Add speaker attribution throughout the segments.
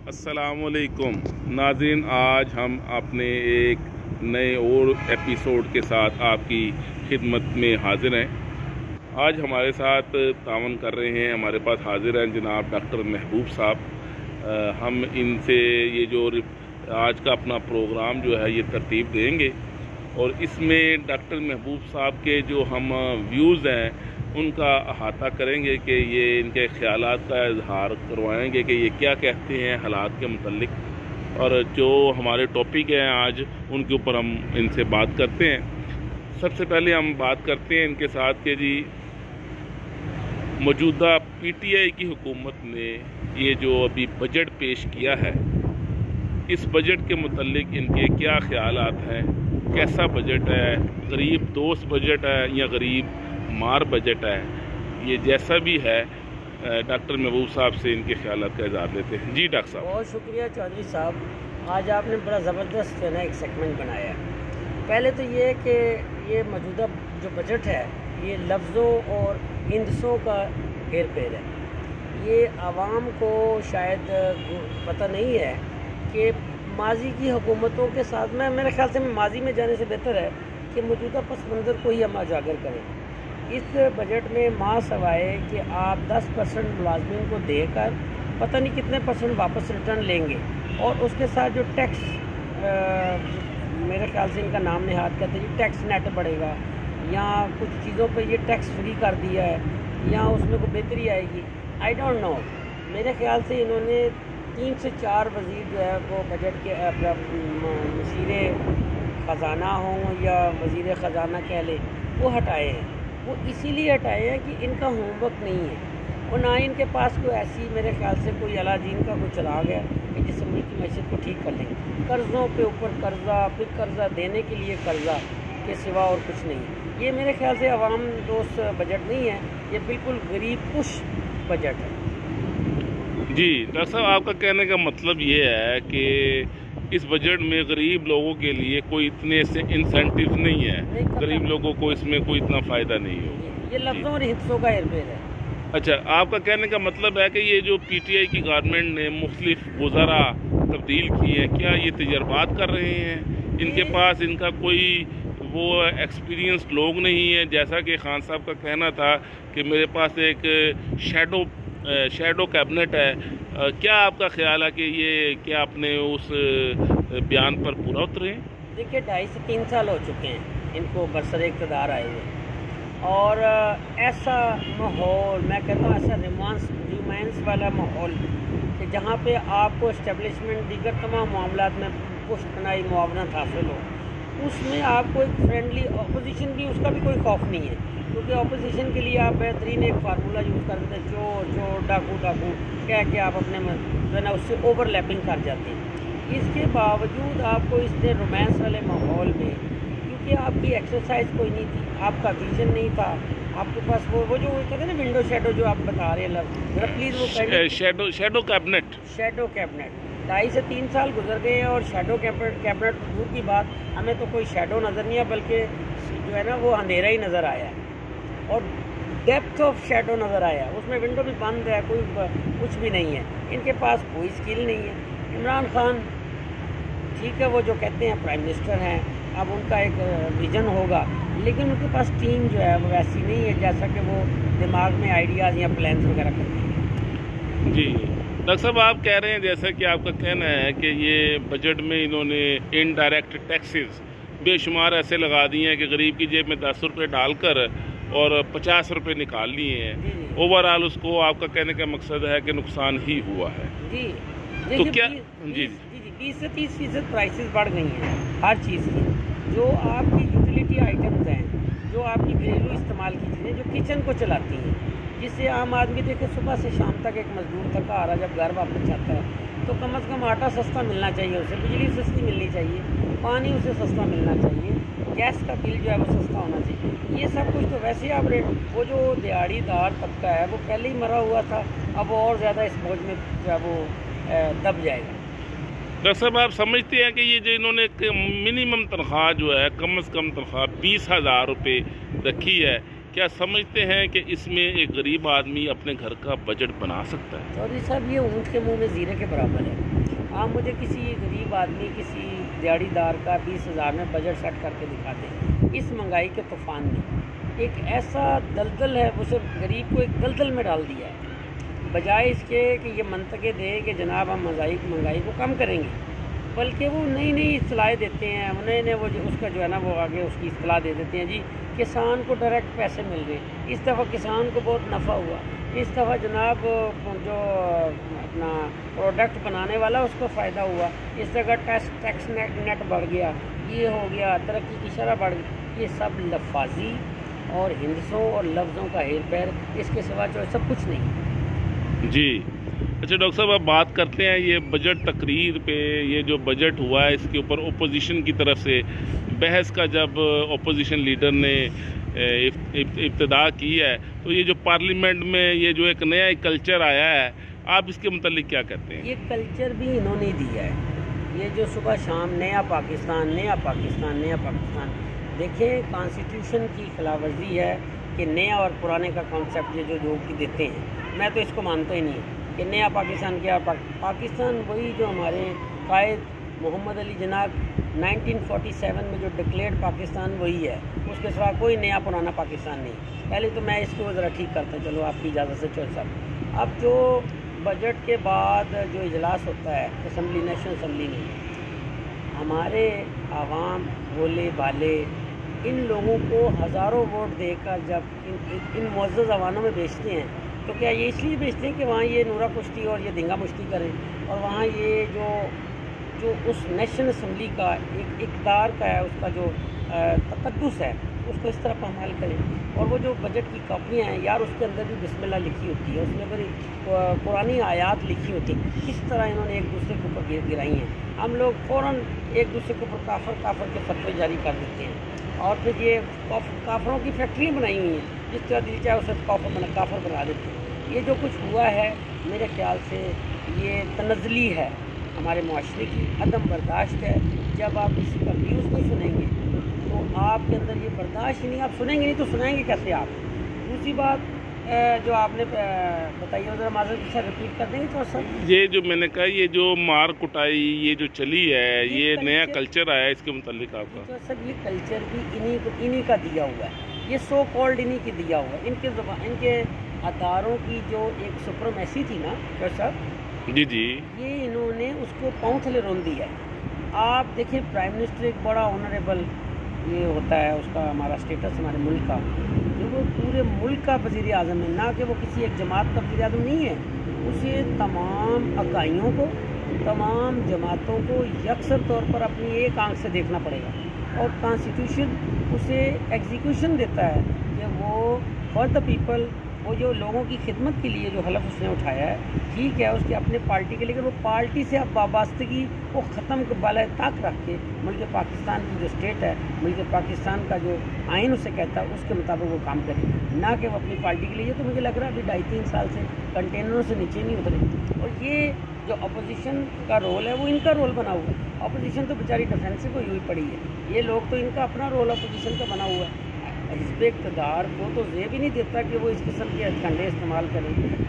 Speaker 1: السلام علیکم ناظرین، آج ہم اپنے ایک نئے اور ایپیسوڈ کے ساتھ آپ کی خدمت میں حاضر ہیں۔ آج ہمارے ساتھ تعاون کر رہے ہیں، ہمارے پاس حاضر ہیں جناب ڈاکٹر محبوب صاحب۔ ہم ان سے یہ جو آج کا اپنا پروگرام جو ہے یہ ترتیب دیں گے، اور اس میں ڈاکٹر محبوب صاحب کے جو ہم ویوز ہیں ان کا احاطہ کریں گے کہ یہ ان کے خیالات کا اظہار کروائیں گے کہ یہ کیا کہتے ہیں حالات کے متعلق، اور جو ہمارے ٹاپک ہیں آج ان کے اوپر ہم ان سے بات کرتے ہیں۔ سب سے پہلے ہم بات کرتے ہیں ان کے ساتھ کہ جی موجودہ پی ٹی آئی کی حکومت نے یہ جو ابھی بجٹ پیش کیا ہے، اس بجٹ کے متعلق ان کے کیا خیالات ہیں، کیسا بجٹ ہے، غریب دوست بجٹ ہے یا غریب مار بجٹ ہے، یہ جیسا بھی ہے ڈاکٹر محبوب صاحب سے ان کے خیالات کا اظہار لیتے ہیں۔ جی ڈاکٹر صاحب۔
Speaker 2: بہت شکریہ چودھری صاحب، آج آپ نے بڑا زبردست جو ہے نا ایک سیگمنٹ بنایا ہے۔ پہلے تو یہ کہ یہ موجودہ جو بجٹ ہے یہ لفظوں اور ہندسوں کا ہیر پھیر ہے۔ یہ عوام کو شاید پتہ نہیں ہے کہ ماضی کی حکومتوں کے ساتھ میرے خیال سے ماضی میں جانے سے بہتر ہے کہ موجودہ پس منظر کو ہی ہم اجاگر کریں۔ اس بجٹ میں ماں سوائے کہ آپ 10% ملازمین کو دے کر پتہ نہیں کتنے % واپس ریٹرن لیں گے، اور اس کے ساتھ جو ٹیکس میرے خیال سے ان کا نام نہاد کہتے ہیں ٹیکس نیٹ بڑھے گا، یا کچھ چیزوں پہ یہ ٹیکس فری کر دیا ہے، یا اس میں کوئی بہتری آئے گی، آئی ڈونٹ نو۔ میرے خیال سے انہوں نے 3 سے 4 وزیر جو ہے وہ بجٹ کے وزیر خزانہ ہوں یا وزیر خزانہ کہہ لیں، وہ ہٹائے ہیں۔ وہ اسی لیے ہٹائے ہیں کہ ان کا ہوم ورک نہیں ہے، اور نہ ان کے پاس کوئی ایسی میرے خیال سے کوئی اعلیٰ دین کا کوئی چراغ ہے کہ جس سے ملک کی معیشت کو ٹھیک کر لیں۔ قرضوں کے اوپر قرضہ، پھر قرضہ دینے کے لیے قرضہ کے سوا اور کچھ نہیں۔ یہ میرے خیال سے عوام دوست بجٹ نہیں ہے، یہ بالکل غریب کش بجٹ ہے۔
Speaker 1: جی ڈاکٹر صاحب، آپ کا کہنے کا مطلب یہ ہے کہ اس بجٹ میں غریب لوگوں کے لیے کوئی اتنے سے انسینٹیو نہیں ہے، غریب لوگوں کو اس میں کوئی اتنا فائدہ نہیں ہوگا۔
Speaker 2: یہ لفظوں اور ہندسوں کا ہیر پھیر ہے۔
Speaker 1: اچھا، آپ کا کہنے کا مطلب ہے کہ یہ جو پی ٹی آئی کی گورنمنٹ نے مختلف وزراء تبدیل کیے ہیں، کیا یہ تجربات کر رہے ہیں؟ ان کے پاس ان کا کوئی وہ ایکسپیرینس لوگ نہیں ہے، جیسا کہ خان صاحب کا کہنا تھا کہ میرے پاس ایک شیڈو کیبنٹ ہے۔ کیا آپ کا خیال ہے کہ یہ کیا اپنے اس بیان پر پورا اترے ہیں؟
Speaker 2: دیکھیے 2.5 سے 3 سال ہو چکے ہیں ان کو برسر اقتدار آئے ہوئے، اور ایسا ماحول، میں کہتا ہوں ایسا رومانس والا ماحول کہ جہاں پہ آپ کو اسٹیبلشمنٹ دیگر تمام معاملات میں پشت پناہی معاونت حاصل ہو، اس میں آپ کو ایک فرینڈلی اپوزیشن بھی، اس کا بھی کوئی خوف نہیں ہے، کیونکہ اپوزیشن کے لیے آپ بہترین ایک فارمولہ یوز کر دیتے ہیں، چور ڈاکو کہہ کے آپ اپنے جو ہے نا اس سے اوور لیپنگ کر جاتے ہیں۔ اس کے باوجود آپ کو اس نے رومانس والے ماحول میں، کیونکہ آپ کی ایکسرسائز کوئی نہیں تھی، آپ کا ویژن نہیں تھا، آپ کے پاس وہ جو کہتے ہیں نا ونڈو شیڈو جو آپ بتا رہے ہیں لفظ، ذرا پلیز وہ
Speaker 1: شیڈو کیبنٹ
Speaker 2: 2.5 سے 3 سال گزر گئے ہیں، اور شیڈو کیبنٹ دور کی بات، ہمیں تو کوئی شیڈو نظر نہیں ہے، بلکہ جو ہے نا وہ اندھیرا ہی نظر آیا ہے، اور ڈیپتھ آف شیڈو نظر آیا، اس میں ونڈو بھی بند ہے، کوئی کچھ بھی نہیں ہے۔ ان کے پاس کوئی اسکل نہیں ہے۔ عمران خان ٹھیک ہے، وہ جو کہتے ہیں پرائم منسٹر ہیں، اب ان کا ایک ویژن ہوگا، لیکن ان کے پاس ٹیم جو ہے وہ ایسی نہیں ہے جیسا کہ وہ دماغ میں آئیڈیاز یا پلانس وغیرہ کرتے ہیں۔
Speaker 1: جی ڈاکٹر صاحب، آپ کہہ رہے ہیں جیسا کہ آپ کا کہنا ہے کہ یہ بجٹ میں انہوں نے انڈائریکٹ ٹیکسز بے شمار ایسے لگا دیے ہیں کہ غریب کی جیب میں 10 روپے ڈال کر اور 50 روپے نکال لیے ہیں۔ اوور آل اس کو آپ کا کہنے کا مقصد ہے کہ نقصان ہی ہوا ہے۔
Speaker 2: جی
Speaker 1: تو کیا
Speaker 2: 20 سے 30% پرائسز بڑھ گئی ہیں ہر چیز کی، جو آپ کی یوٹیلیٹی آئٹمز ہیں، جو آپ کی گھریلو استعمال کی چیزیں جو کچن کو چلاتی ہیں، جس سے عام آدمی دیکھے صبح سے شام تک ایک مزدور تھکا آ رہا جب گھر واپس جاتا ہے تو کم از کم آٹا سستا ملنا چاہیے، اسے بجلی سستی ملنی چاہیے، پانی اسے سستا ملنا چاہیے، گیس کا بل جو ہے وہ سستا ہونا چاہیے۔ یہ سب کچھ تو ویسے آپ وہ جو دیہڑی دار طبقہ ہے وہ پہلے ہی مرا ہوا تھا، اب وہ اور زیادہ اس بوجھ میں جو ہے وہ دب جائے گا۔
Speaker 1: ڈاکٹر صاحب، آپ سمجھتے ہیں کہ یہ جو انہوں نے منیمم تنخواہ جو ہے، کم از کم تنخواہ 20,000 روپے رکھی ہے، کیا سمجھتے ہیں کہ اس میں ایک غریب آدمی اپنے گھر کا بجٹ بنا سکتا ہے؟
Speaker 2: چودھری صاحب یہ اونٹ کے منہ میں زیرے کے برابر ہے. آپ مجھے کسی غریب آدمی کسی دیہڑی دار کا 20,000 میں بجٹ سیٹ کر کے دکھا دیں. اس مہنگائی کے طوفان میں ایک ایسا دلدل ہے، وہ صرف غریب کو ایک دلدل میں ڈال دیا ہے. بجائے اس کے کہ یہ منطقے دے کہ جناب ہم مہنگائی کو کم کریں گے، بلکہ وہ نئی اصطلاحیں دیتے ہیں. نئے وہ جو اس کا جو ہے نا وہ آگے اس کی اصطلاح دے دیتے ہیں. جی کسان کو ڈائریکٹ پیسے مل گئے، اس دفعہ کسان کو بہت نفع ہوا، اس دفعہ جناب جو اپنا پروڈکٹ بنانے والا اس کو فائدہ ہوا، اس جگہ ٹیکس نیٹ بڑھ گیا، یہ ہو گیا، ترقی کی شرح بڑھ گئی. یہ سب لفاظی اور ہندسوں اور لفظوں کا ہیر پیر، اس کے سوا جو سب کچھ نہیں.
Speaker 1: جی اچھا ڈاکٹر صاحب، اب بات کرتے ہیں یہ بجٹ تقریر پہ. یہ جو بجٹ ہوا ہے اس کے اوپر اپوزیشن کی طرف سے بحث کا جب اپوزیشن لیڈر نے ابتدا کی ہے، تو یہ جو پارلیمنٹ میں یہ جو ایک نیا کلچر آیا ہے، آپ اس کے متعلق کیا کہتے ہیں؟
Speaker 2: یہ کلچر بھی انہوں نے دیا ہے. یہ جو صبح شام نیا پاکستان نیا پاکستان نیا پاکستان، دیکھیں کانسٹیٹیوشن کی خلاف ورزی ہے کہ نیا اور پرانے کا کانسیپٹ یہ جو لوگ دیتے ہیں. میں تو اس کو مانتا ہی نہیں کہ نیا پاکستان کیا. پاکستان وہی جو ہمارے قائد محمد علی جناح 1947 میں جو ڈکلیئرڈ پاکستان وہی ہے، اس کے سوا کوئی نیا پرانا پاکستان نہیں. پہلے تو میں اس کو ذرا ٹھیک کرتا، چلو آپ کی اجازت سے چودھری صاحب. اب جو بجٹ کے بعد جو اجلاس ہوتا ہے اسمبلی، نیشنل اسمبلی میں، ہمارے عوام بھولے بھالے ان لوگوں کو ہزاروں ووٹ دے کر جب ان معزز عوانوں میں بیچتے ہیں، تو کیا یہ اس لیے بیچتے ہیں کہ وہاں یہ نورا کشتی اور یہ دھنگا مشتی کریں، اور وہاں یہ جو اس نیشنل اسمبلی کا ایک اقتدار کا ہے، اس کا جو تقدس ہے، اس کو اس طرح پامال کریں. اور وہ جو بجٹ کی کاپیاں ہیں یار، اس کے اندر بھی بسم اللہ لکھی ہوتی ہے، اس میں بڑی قرآنی آیات لکھی ہوتی ہیں. کس طرح انہوں نے ایک دوسرے کے اوپر گرائی ہیں. ہم لوگ فوراً ایک دوسرے کے اوپر کافر کے فتوے جاری کر دیتے ہیں، اور پھر یہ کافروں کی فیکٹریاں بنائی ہوئی ہیں، جس طرح دل چاہے اسے کافر بنا دیتے ہیں. یہ جو کچھ ہوا ہے میرے خیال سے یہ تنزلی ہے ہمارے معاشرے کی، عدم برداشت ہے. جب آپ کسی کا ویوز نہیں سنیں گے تو آپ کے اندر یہ برداشت ہی نہیں، آپ سنیں گے نہیں تو سنائیں گے کیسے آپ. دوسری بات جو آپ نے بتائی ہے ذرا معذرت سے ریپیٹ کر دیں گے تھوڑا سا.
Speaker 1: یہ جو میں نے کہا یہ جو مار کٹائی یہ جو چلی ہے، یہ نیا کلچر آیا، اس کے متعلق آپ کا؟
Speaker 2: سر یہ کلچر بھی انہی کا دیا ہوا ہے، یہ سو کالڈ انہی کی دیا ہوا ہے. ان کے اداروں کی جو ایک سپرمیسی تھی نا ڈاکٹر صاحب،
Speaker 1: جی
Speaker 2: یہ انہوں نے اس کو پاؤں تھلے رون دیا ہے. آپ دیکھیں پرائم منسٹر ایک بڑا آنریبل یہ ہوتا ہے اس کا ہمارا اسٹیٹس ہمارے ملک کا، جو وہ پورے ملک کا وزیر اعظم ہے، نہ کہ وہ کسی ایک جماعت کا وزیر اعظم نہیں ہے. اسے تمام اکائیوں کو، تمام جماعتوں کو یکسر طور پر اپنی ایک آنکھ سے دیکھنا پڑے گا. اور کانسٹیٹیوشن اسے ایگزیکیوشن دیتا ہے کہ وہ فار دا پیپل، وہ جو لوگوں کی خدمت کے لیے جو حلف اس نے اٹھایا ہے، ٹھیک ہے اس کی اپنے پارٹی کے، لیکن وہ پارٹی سے اب وابستگی کو ختم بالائے طاق رکھ کے ملک پاکستان کی جو اسٹیٹ ہے، ملک پاکستان کا جو آئین اسے کہتا ہے، اس کے مطابق وہ کام کرے، نہ کہ وہ اپنی پارٹی کے لیے. تو مجھے لگ رہا ہے ابھی 2.5-3 سال سے کنٹینروں سے نیچے نہیں اترے. اور یہ جو اپوزیشن کا رول ہے وہ ان کا رول بنا ہوا ہے. اپوزیشن تو بیچاری ڈیفینسو کو ہوئی پڑی ہے، یہ لوگ تو ان کا اپنا رول اپوزیشن کا بنا ہوا ہے. حزب اقتدار کو تو یہ بھی نہیں دیتا کہ وہ اس قسم کے ہتھکنڈے استعمال کریں،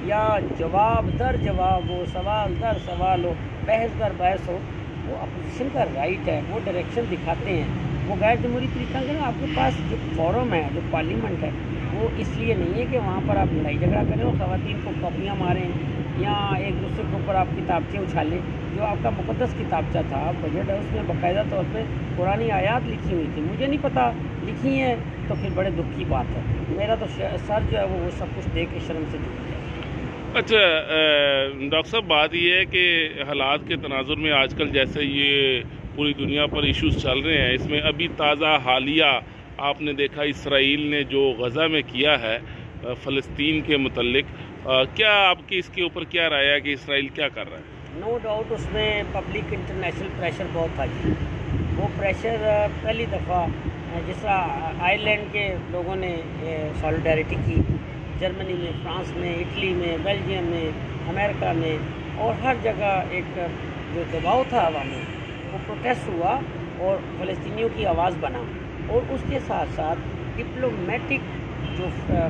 Speaker 2: یا جواب در جواب ہو، سوال در سوال ہو، بحث در بحث ہو. وہ اپوزیشن کا رائٹ ہے، وہ ڈائریکشن دکھاتے ہیں. وہ غیر جمہوری طریقہ کا نا، آپ کے پاس جو فورم ہے، جو پارلیمنٹ ہے، وہ اس لیے نہیں ہے کہ وہاں پر آپ لڑائی جھگڑا کریں اور خواتین کو کاپیاں ماریں یا ایک دوسرے کے اوپر آپ کتابچے اچھالیں. جو آپ کا مقدس کتابچہ تھا بجٹ ہے، اس میں باقاعدہ طور پہ قرآنی آیات لکھی ہوئی تھی. مجھے نہیں پتہ لکھی ہیں تو پھر بڑے دکھ کی بات ہے. میرا تو سر جو ہے وہ سب کچھ دیکھ کے شرم سے جھک گیا.
Speaker 1: اچھا ڈاکٹر صاحب، بات یہ ہے کہ حالات کے تناظر میں آج کل جیسے یہ پوری دنیا پر ایشوز چل رہے ہیں، اس میں ابھی تازہ حالیہ آپ نے دیکھا اسرائیل نے جو غزہ میں کیا ہے فلسطین کے متعلق، کیا آپ کی اس کے اوپر کیا رائے ہے کہ اسرائیل کیا کر رہا ہے؟
Speaker 2: نو ڈاؤٹ اس میں پبلک انٹرنیشنل پریشر بہت تھا جی. وہ پریشر پہلی دفعہ جس طرح آئرلینڈ کے لوگوں نے سالیڈیرٹی کی، جرمنی میں، فرانس میں، اٹلی میں، بیلجیم میں، امریکہ میں، اور ہر جگہ ایک جو دباؤ تھا ہوا میں، وہ پروٹیسٹ ہوا اور فلسطینیوں کی آواز بنا. اور اس کے ساتھ ساتھ ڈپلومیٹک جو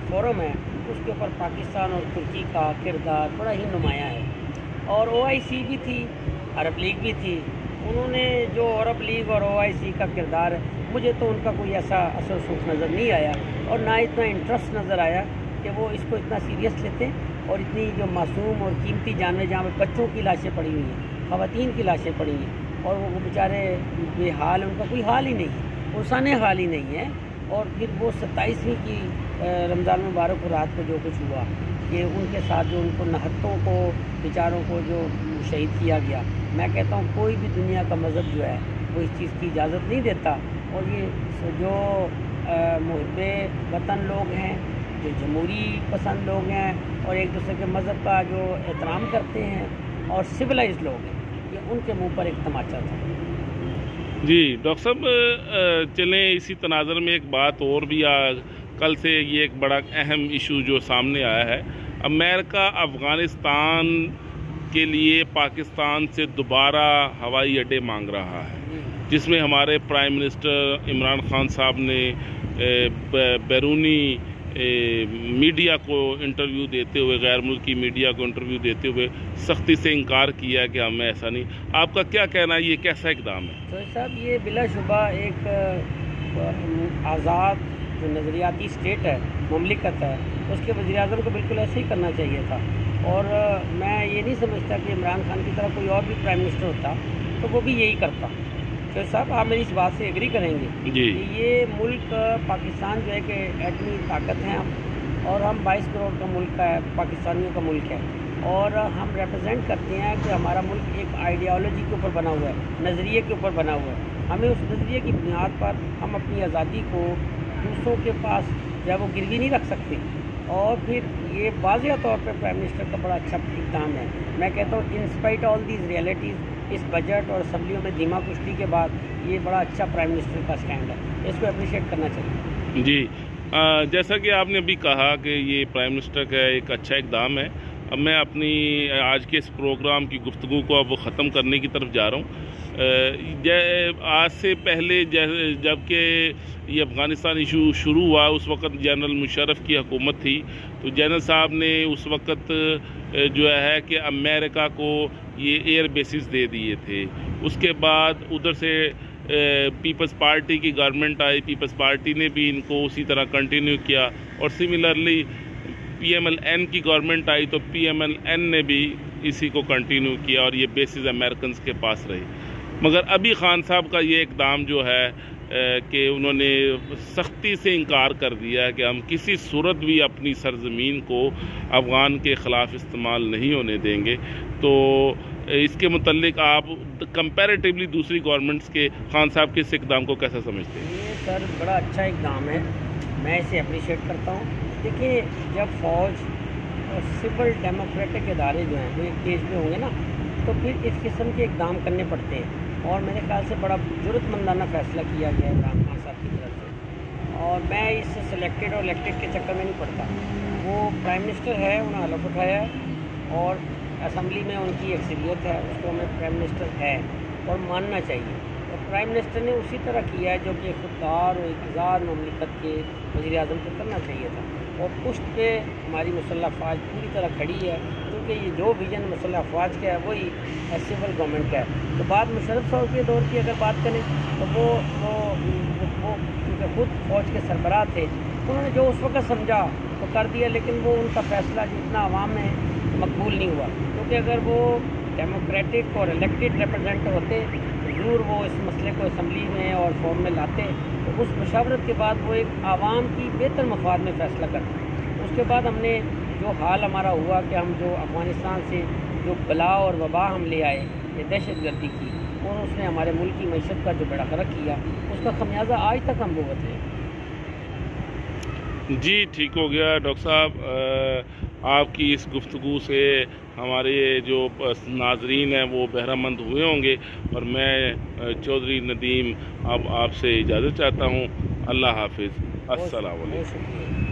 Speaker 2: فورم ہے اس کے اوپر پاکستان اور ترکی کا کردار بڑا ہی نمایاں ہے، اور OIC بھی تھی، عرب لیگ بھی تھی۔ انہوں نے جو عرب لیگ اور OIC کا کردار ہے، مجھے تو ان کا کوئی ایسا اثر رسوخ نظر نہیں آیا، اور نہ اتنا انٹرسٹ نظر آیا کہ وہ اس کو اتنا سیریس لیتے، اور اتنی جو معصوم اور قیمتی جانیں جہاں پہ بچوں کی لاشیں پڑی ہوئی ہیں، خواتین کی لاشیں پڑی ہیں، اور وہ بیچارے بے حال، ان کا کوئی حال ہی نہیں ہے، انسانی حال ہی نہیں ہے۔ اور پھر وہ 27ویں کی رمضان المبارک رات کو جو کچھ ہوا کہ ان کے ساتھ جو ان کو نہتوں کو بیچاروں کو جو شہید کیا گیا، میں کہتا ہوں کوئی بھی دنیا کا مذہب جو ہے وہ اس چیز کی اجازت نہیں دیتا، اور یہ جو محب وطن لوگ ہیں، جو جمہوری پسند لوگ ہیں، اور ایک دوسرے کے مذہب کا جو احترام کرتے ہیں، اور سویلائزڈ لوگ ہیں، یہ ان کے منہ پر ایک تماچا تھا۔
Speaker 1: جی ڈاکٹر صاحب، چلیں اسی تناظر میں ایک بات اور بھی کل سے یہ ایک بڑا اہم ایشو جو سامنے آیا ہے، امریکہ افغانستان کے لیے پاکستان سے دوبارہ ہوائی اڈے مانگ رہا ہے، جس میں ہمارے پرائم منسٹر عمران خان صاحب نے بیرونی میڈیا کو انٹرویو دیتے ہوئے، غیر ملکی میڈیا کو انٹرویو دیتے ہوئے سختی سے انکار کیا کہ ہمیں ایسا نہیں۔ آپ کا کیا کہنا ہے، یہ کیسا اقدام ہے؟
Speaker 2: تو صاحب یہ بلا شبہ ایک آزاد جو نظریاتی اسٹیٹ ہے، مملکت ہے، اس کے وزیر اعظم کو بالکل ایسے ہی کرنا چاہیے تھا، اور میں یہ نہیں سمجھتا کہ عمران خان کی طرح کوئی اور بھی پرائم منسٹر ہوتا تو وہ بھی یہی کرتا۔ تو صاحب آپ میری اس بات سے ایگری کریں گے
Speaker 1: جی،
Speaker 2: کہ یہ ملک پاکستان جو ہے کہ ایٹمی طاقت ہے ہم، اور ہم 22 کروڑ کا ملک ہے، پاکستانیوں کا ملک ہے، اور ہم ریپرزینٹ کرتے ہیں کہ ہمارا ملک ایک آئیڈیالوجی کے اوپر بنا ہوا ہے، نظریے کے اوپر بنا ہوا ہے۔ ہمیں اس نظریے کی بنیاد پر ہم اپنی آزادی کو دوسروں کے پاس جو ہے وہ گروی نہیں رکھ سکتے، اور پھر یہ واضح طور پہ پرائم منسٹر کا بڑا اچھا اقدام ہے۔ میں کہتا ہوں انسپائٹ آل دیز ریئلٹیز، اس بجٹ اور اسمبلیوں میں دھیما کشتی کے بعد یہ بڑا اچھا پرائم منسٹر کا اسٹینڈ ہے، اس کو اپریشیٹ کرنا چاہیے۔
Speaker 1: جی، جیسا کہ آپ نے ابھی کہا کہ یہ پرائم منسٹر کا ایک اچھا اقدام ہے، اب میں اپنی آج کے اس پروگرام کی گفتگو کو اب ختم کرنے کی طرف جا رہا ہوں۔ آج سے پہلے جب کہ یہ افغانستان ایشو شروع ہوا، اس وقت جنرل مشرف کی حکومت تھی، تو جنرل صاحب نے اس وقت جو ہے کہ امریکہ کو یہ ایئر بیسز دے دیے تھے۔ اس کے بعد ادھر سے پیپلز پارٹی کی گورنمنٹ آئی، پیپلز پارٹی نے بھی ان کو اسی طرح کنٹینیو کیا، اور سملرلی PMLN کی گورنمنٹ آئی تو PMLN نے بھی اسی کو کنٹینیو کیا، اور یہ بیسز امریکنز کے پاس رہی۔ مگر ابھی خان صاحب کا یہ اقدام جو ہے کہ انہوں نے سختی سے انکار کر دیا ہے کہ ہم کسی صورت بھی اپنی سرزمین کو افغان کے خلاف استعمال نہیں ہونے دیں گے۔ تو اس کے متعلق آپ کمپیریٹیولی دوسری گورنمنٹس کے خان صاحب کے اس اقدام کو کیسا سمجھتے ہیں؟
Speaker 2: یہ سر بڑا اچھا اقدام ہے، میں اسے اپریشیٹ کرتا ہوں۔ دیکھیے، جب فوج اور سول ڈیموکریٹک ادارے جو ہیں وہ ایک پیج پہ ہوں گے نا، تو پھر اس قسم کے اقدام کرنے پڑتے ہیں، اور میرے خیال سے بڑا جرأت مندانہ فیصلہ کیا گیا ہے عمران خان صاحب کی طرف سے، اور میں اس سلیکٹڈ اور الیکٹڈ کے چکر میں نہیں پڑتا۔ وہ پرائم منسٹر ہے، انہوں نے حلف اٹھایا ہے، اور اسمبلی میں ان کی اکثریت ہے، اس کو ہمیں پرائم منسٹر ہے اور ماننا چاہیے، اور پرائم منسٹر نے اسی طرح کیا ہے جو کہ خوددار اور ایک آزاد مملکت کے وزیر اعظم کو کرنا چاہیے تھا، اور پشت پہ ہماری مسلح افواج پوری طرح کھڑی ہے، کیونکہ یہ جو ویژن مسلح افواج کا ہے وہی سول گورنمنٹ کا ہے۔ تو بات مشرف صاحب کے دور کی اگر بات کریں تو وہ کیونکہ خود فوج کے سربراہ تھے، انہوں نے جو اس وقت سمجھا تو کر دیا، لیکن وہ ان کا فیصلہ جتنا عوام میں مقبول نہیں ہوا، کیونکہ اگر وہ ڈیموکریٹک اور الیکٹڈ ریپرزینٹ ہوتے ضرور وہ اس مسئلے کو اسمبلی میں اور فورم میں لاتے، تو اس مشاورت کے بعد وہ ایک عوام کی بہتر مفاد میں فیصلہ کرتے۔ اس کے بعد ہم نے جو حال ہمارا ہوا کہ ہم جو افغانستان سے جو بلا اور وبا ہم لے آئے، یہ دہشت گردی کی، اور اس نے ہمارے ملک کی معیشت کا جو بیڑا غرق کیا، اس کا خمیازہ آج تک ہم بھگت رہے ہیں۔
Speaker 1: جی ٹھیک ہو گیا ڈاکٹر صاحب، آپ کی اس گفتگو سے ہمارے جو ناظرین ہیں وہ بہرہ مند ہوئے ہوں گے، اور میں چودھری ندیم اب آپ سے اجازت چاہتا ہوں۔ اللہ حافظ، السلام علیکم۔